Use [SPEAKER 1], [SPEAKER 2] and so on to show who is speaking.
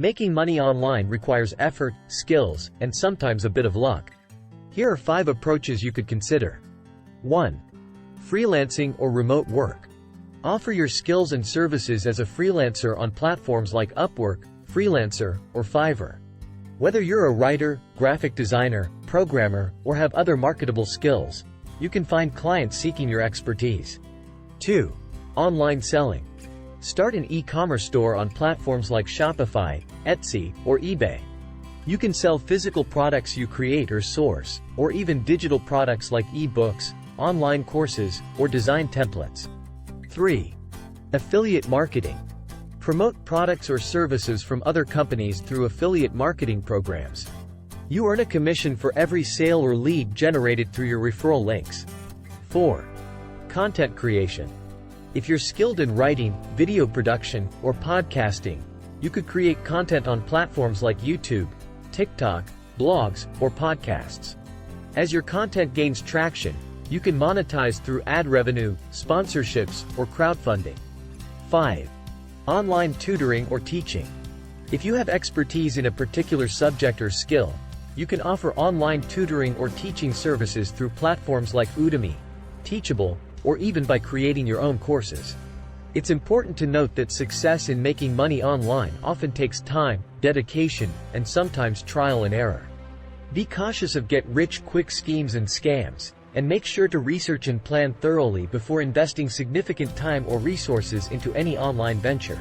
[SPEAKER 1] Making money online requires effort, skills, and sometimes a bit of luck. Here are 5 approaches you could consider. 1. Freelancing or remote work. Offer your skills and services as a freelancer on platforms like Upwork, Freelancer, or Fiverr. Whether you're a writer, graphic designer, programmer, or have other marketable skills, you can find clients seeking your expertise. 2. Online selling. Start an e-commerce store on platforms like Shopify, Etsy, or eBay. You can sell physical products you create or source, or even digital products like e-books, online courses, or design templates. 3. Affiliate marketing. Promote products or services from other companies through affiliate marketing programs. You earn a commission for every sale or lead generated through your referral links. 4. Content creation. If you're skilled in writing, video production, or podcasting, you could create content on platforms like YouTube, TikTok, blogs, or podcasts. As your content gains traction, you can monetize through ad revenue, sponsorships, or crowdfunding. 5. Online tutoring or teaching. If you have expertise in a particular subject or skill, you can offer online tutoring or teaching services through platforms like Udemy, Teachable, or even by creating your own courses. It's important to note that success in making money online often takes time, dedication, and sometimes trial and error. Be cautious of get-rich-quick schemes and scams, and make sure to research and plan thoroughly before investing significant time or resources into any online venture.